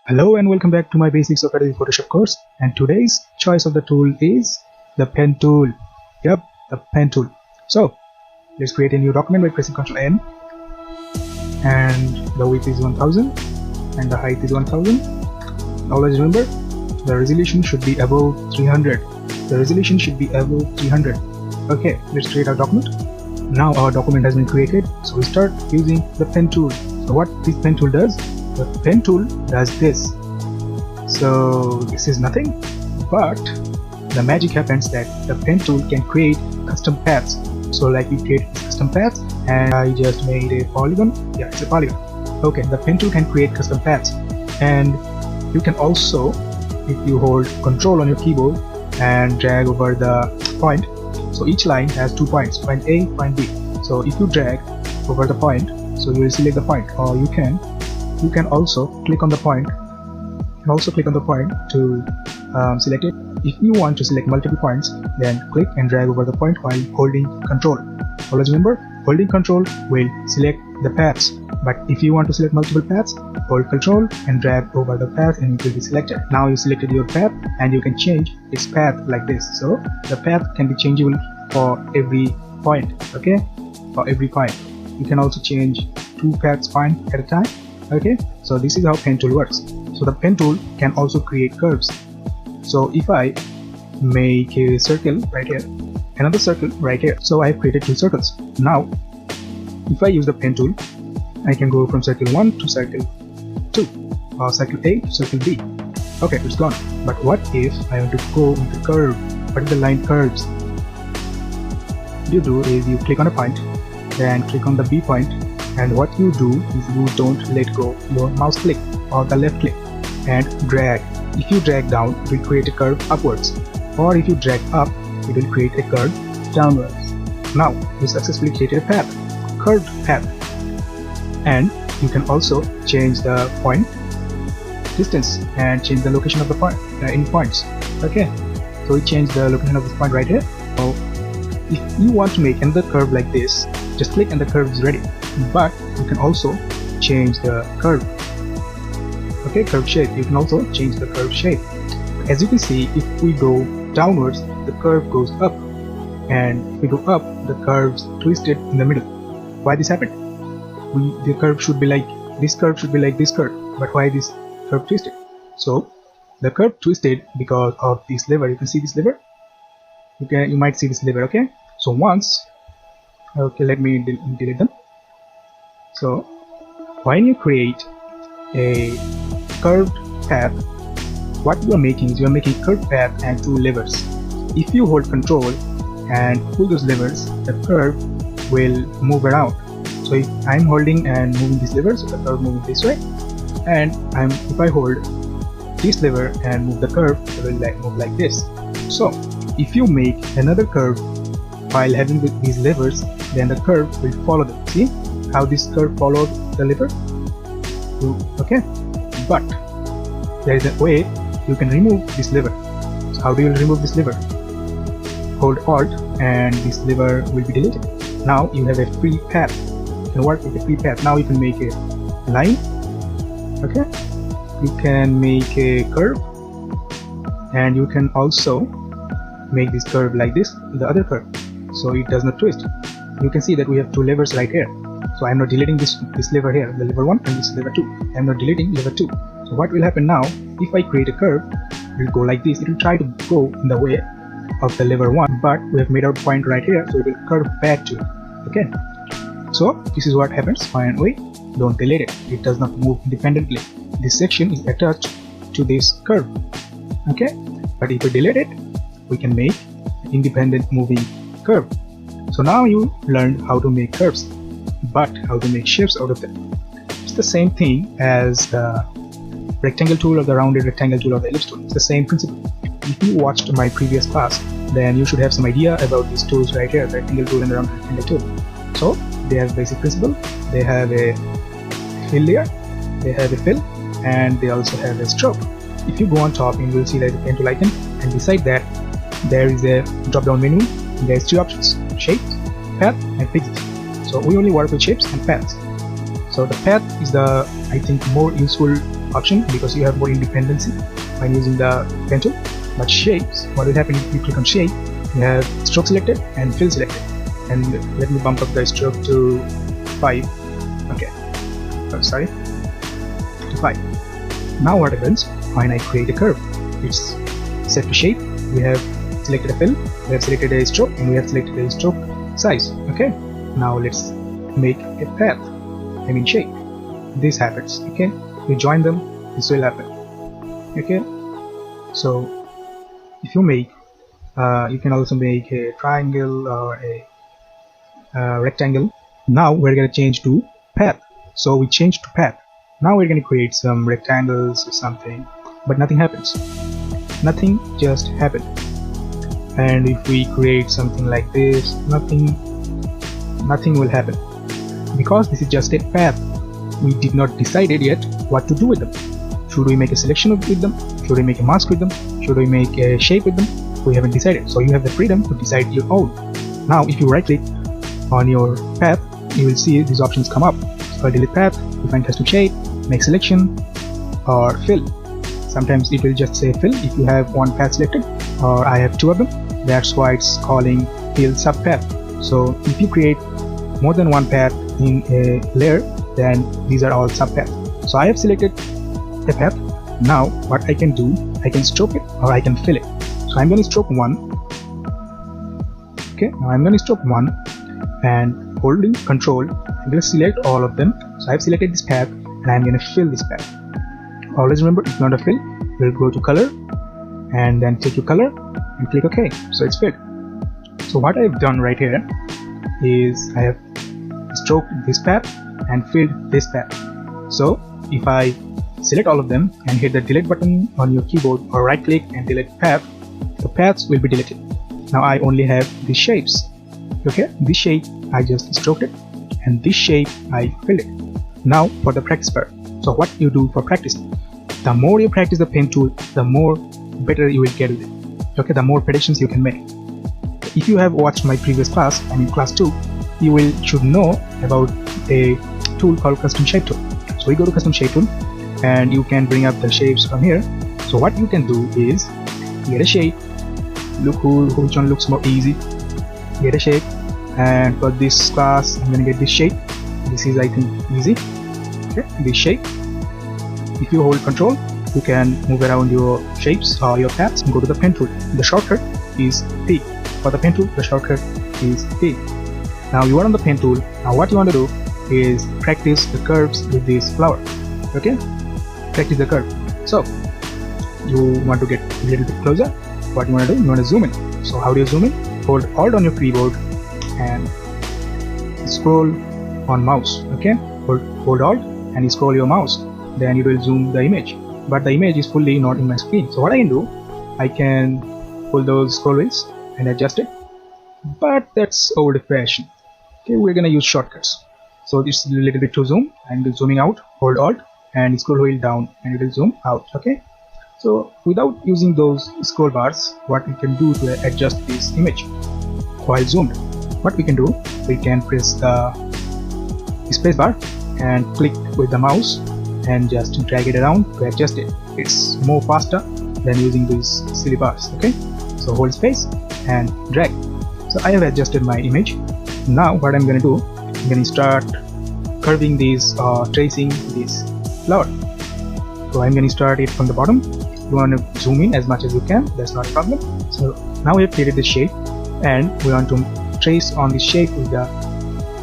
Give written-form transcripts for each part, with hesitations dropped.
Hello and welcome back to my Basics of Adobe Photoshop course, and today's choice of the tool is the pen tool. Yep, the pen tool. So let's create a new document by pressing Ctrl N, and the width is 1000 and the height is 1000. Always remember, the resolution should be above 300. The resolution should be above 300. Okay, let's create our document. Now our document has been created, so we start using the pen tool. So what this pen tool does? The pen tool does this. So this is nothing, but the magic happens that the pen tool can create custom paths. So like we create custom paths, and I just made a polygon. Yeah, it's a polygon. Okay, the pen tool can create custom paths, and you can also, if you hold Control on your keyboard and drag over the point, so each line has 2 points, point A, point B. So if you drag over the point, so you will select the point, or you can also click on the point. You can also click on the point to select it. If you want to select multiple points, then click and drag over the point while holding Control. Always remember, holding Control will select the paths, but if you want to select multiple paths, hold Control and drag over the path and it will be selected. Now you selected your path, and you can change its path like this. So the path can be changeable for every point. Okay, for every point. You can also change 2 paths point at a time. Okay, so this is how pen tool works. So the pen tool can also create curves. So if I make a circle right here, another circle right here, so I have created 2 circles. Now if I use the pen tool, I can go from circle 1 to circle 2, or circle A to circle B. Okay, it's gone. But what if I want to go into curve? What if the line curves? What you do is you click on a point, then click on the B point, and what you do is you don't let go your mouse click or the left click and drag. If you drag down, it will create a curve upwards, or if you drag up, it will create a curve downwards. Now you successfully created a path, curved path, and you can also change the point distance and change the location of the point in points. Okay, so we change the location of this point right here. So if you want to make another curve like this, just click and the curve is ready. But you can also change the curve. Okay, curve shape. You can also change the curve shape. As you can see, if we go downwards, the curve goes up, and if we go up, the curve's twisted in the middle. Why this happened? The curve should be like this. Curve should be like this curve. But why this curve twisted? So the curve twisted because of this lever. You can see this lever. You might see this lever. Okay. So once. Okay, let me delete them. So when you create a curved path, what you are making is you are making a curved path and 2 levers. If you hold Control and pull those levers, the curve will move around. So if I'm holding and moving this lever, so the curve moving this way, and if I hold this lever and move the curve, it will move like this. So if you make another curve while having these levers, then the curve will follow them. See how this curve followed the lever? Okay, but there is a way you can remove this lever. So how do you remove this lever? Hold Alt and this lever will be deleted. Now you have a free path. You can work with a free path. Now you can make a line. Okay, you can make a curve, and you can also make this curve like this, the other curve, so it does not twist. You can see that we have 2 levers right here. So I am not deleting this lever here, the lever 1 and this lever 2. I am not deleting lever 2. So what will happen now, if I create a curve, it will go like this. It will try to go in the way of the lever 1, but we have made our point right here, so it will curve back to it. Okay, so this is what happens when we don't delete it. It does not move independently. This section is attached to this curve. Okay, but if we delete it, we can make an independent moving curve. So now you learned how to make curves, but how to make shapes out of them. It's the same thing as the rectangle tool or the rounded rectangle tool or the ellipse tool. It's the same principle. If you watched my previous class, then you should have some idea about these tools right here, the rectangle tool and the rounded rectangle tool. So they have basic principle. They have a fill layer, they have a fill, and they also have a stroke. If you go on top, you will see like the pen tool icon, and beside that there is a drop down menu. There's 3 options: shape, path, and pixels. So we only work with shapes and paths. So the path is the, I think, more useful option because you have more independency when using the pen tool. But shapes, what will happen if you click on shape, you have stroke selected and fill selected. And let me bump up the stroke to 5. Okay, sorry, to 5. Now what happens when I create a curve? It's set to shape. We have selected a fill, we have selected a stroke, and we have selected a stroke size. Okay, now let's make a path, I mean shape. This happens. Okay, you join them, this will happen. Okay, so if you make you can also make a triangle or a rectangle. Now we're going to change to path, so we change to path. Now we're going to create some rectangles or something, but nothing happens. Nothing just happened. And if we create something like this, nothing will happen, because this is just a path. We did not decided yet what to do with them. Should we make a selection with them? Should we make a mask with them? Should we make a shape with them? We haven't decided, so you have the freedom to decide your own. Now if you right click on your path, you will see these options come up. So delete path, define custom shape, make selection, or fill. Sometimes it will just say fill if you have one path selected, or I have 2 of them. That's why it's calling fill subpath. So if you create more than one path in a layer, then these are all subpaths. So I have selected a path. Now what I can do, I can stroke it or I can fill it. So I'm going to stroke 1. Okay, now I'm going to stroke 1 and holding control, I'm going to select all of them. So I've selected this path and I'm going to fill this path. Always remember, if you want to fill, we'll go to color and then take your color and click OK. So it's filled. So what I've done right here is I have stroked this path and filled this path. So if I select all of them and hit the delete button on your keyboard or right click and delete path, the paths will be deleted. Now I only have these shapes. Okay, this shape I just stroked it and this shape I filled it. Now for the practice part. So what you do for practice, the more you practice the pen tool, the more better you will get with it. Okay, the more predictions you can make. If you have watched my previous class, I mean class 2, you should know about a tool called custom shape tool. So we go to custom shape tool and you can bring up the shapes from here. So what you can do is get a shape, look which one looks more easy, get a shape, and for this class I'm going to get this shape. This is I think easy. Okay, this shape. If you hold control, you can move around your shapes or your paths and go to the pen tool. The shortcut is P. For the pen tool, the shortcut is P. Now you are on the pen tool. Now what you want to do is practice the curves with this flower. Okay, practice the curve. So you want to get a little bit closer. What you want to do, you want to zoom in. So how do you zoom in? Hold Alt on your keyboard and scroll on mouse. Okay, hold Alt and you scroll your mouse, then you will zoom the image, but the image is fully not in my screen. So what I can do, I can pull those scroll wheels and adjust it, but that's old-fashioned. Okay, we're gonna use shortcuts. So this is a little bit too zoom. I'm zooming out, hold Alt and scroll wheel down and it will zoom out. Okay, so without using those scroll bars, what we can do to adjust this image while zoomed, what we can do, we can press the space bar and click with the mouse and just drag it around to adjust it. It's more faster than using these silly bars. Okay, so hold space and drag. So I have adjusted my image. Now what I'm going to do, I'm going to start curving these tracing this flower. So I'm going to start it from the bottom. You want to zoom in as much as you can, that's not a problem. So now we have created this shape and we want to trace on this shape with the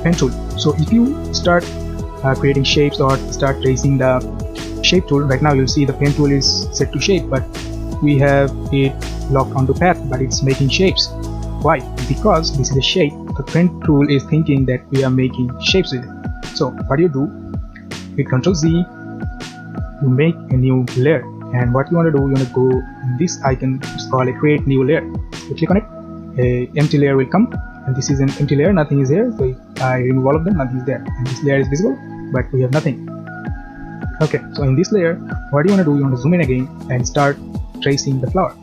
pen tool. So if you start creating shapes or start tracing the shape tool, right now you'll see the pen tool is set to shape, but we have it locked onto path, but it's making shapes. Why? Because this is a shape. The pen tool is thinking that we are making shapes with it. So what do? With Ctrl Z, you make a new layer, and what you want to do, you want to go in this icon, it's called a create new layer. You click on it, a empty layer will come, and this is an empty layer, nothing is here. So if I remove all of them, nothing is there, and this layer is visible, but we have nothing. Okay, so in this layer, what you want to do, you want to zoom in again and start tracing the flower.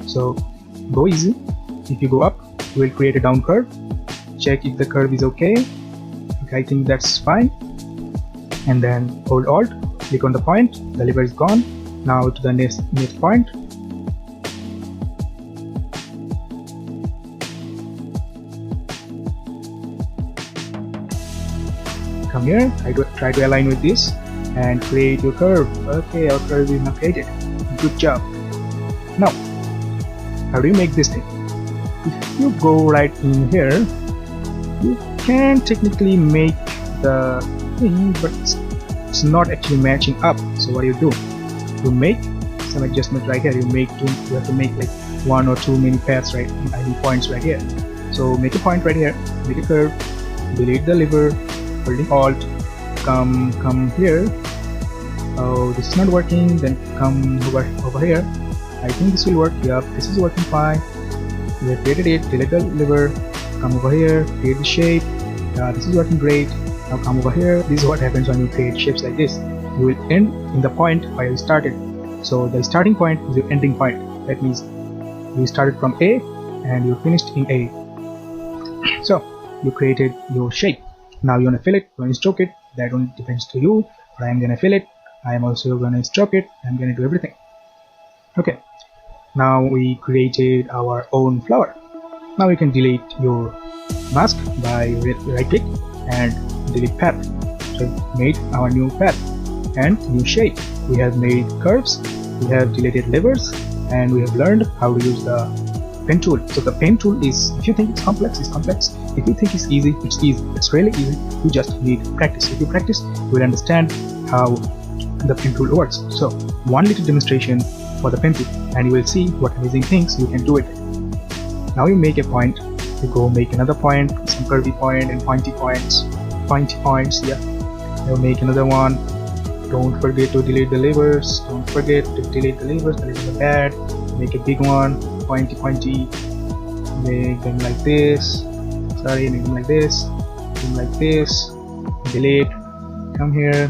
So go easy. If you go up, you will create a down curve. Check if the curve is okay. I think that's fine, and then hold Alt click on the point, the lever is gone. Now to the next point. Come here, try to align with this and create your curve. Okay, our curve is now created. Good job. Now, how do you make this thing? If you go right in here, you can technically make the thing, but it's not actually matching up. So what do? You make some adjustment right here. You have to make like one or two many paths, right? I mean points right here. So make a point right here, make a curve, delete the lever, holding Alt, come here. Oh, this is not working. Then come over here. I think this will work. Yep, this is working fine. We have created it. Delete the lever. Come over here. Create the shape. This is working great. Now come over here. This is what happens when you create shapes like this. You will end in the point where you started. So the starting point is your ending point. That means you started from A and you finished in A. So you created your shape. Now you want to fill it, you want to stroke it. That one depends to you. But I am gonna fill it. I am also gonna stroke it. I'm gonna do everything. Okay. Now we created our own flower. Now you can delete your mask by right click and delete path. So we made our new path and new shape. We have made curves, we have deleted levers, and we have learned how to use the pen tool. So the pen tool is, if you think it's complex, it's complex. If you think it's easy, it's easy. It's really easy. You just need practice. If you practice, you will understand how the pen tool works. So one little demonstration for the pen tool, and you will see what amazing things you can do with it. Now you make a point, you go make another point, some curvy point and pointy points, yeah. You make another one. Don't forget to delete the levers. Don't forget to delete the levers. The levers are bad. Make a big one, pointy. Make them like this. Sorry, make them like this. Make them like this. Delete. Come here,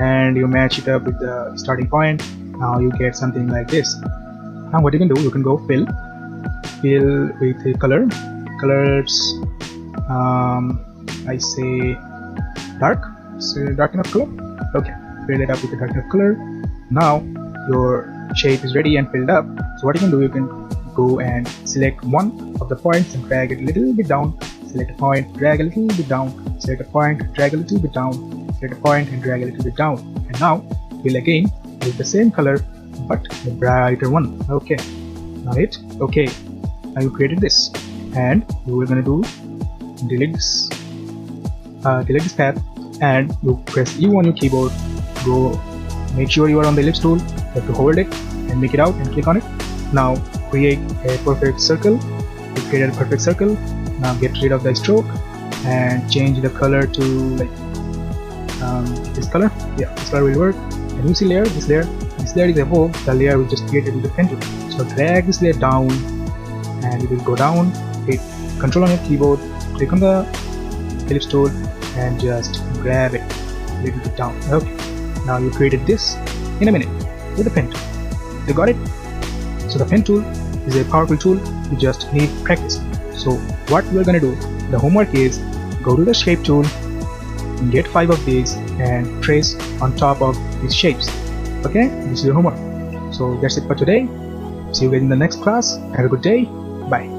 and you match it up with the starting point. Now you get something like this. Now what you can do, you can go fill with a colors. I say dark. So dark enough color. Okay. Fill it up with a dark enough color. Now your shape is ready and filled up. So what you can do, you can go and select one of the points and drag it a little bit down. Select a point, drag a little bit down. Select a point, drag a little bit down. Select a point and drag a little bit down. And now fill again with the same color but the brighter one. Okay. Now hit okay. Now you created this, and you are gonna do delete this path, and you press E on your keyboard. Go make sure you are on the ellipse tool. You have to hold it and make it out and click on it. Now create a perfect circle. You created a perfect circle. Now get rid of the stroke and change the color to like this color. Yeah, this color will work. And you see layer, this layer is above the layer we just created with the pen tool. So drag this layer down, and it will go down. Hit Control on your keyboard, click on the ellipse tool, and just grab it a little bit down. Okay. Now you created this in a minute with the pen tool. You got it? So the pen tool is a powerful tool. You just need practice. So what we're gonna do, the homework is go to the shape tool, get 5 of these and trace on top of these shapes. Okay, this is your homework. So that's it for today. See you guys in the next class. Have a good day. Bye.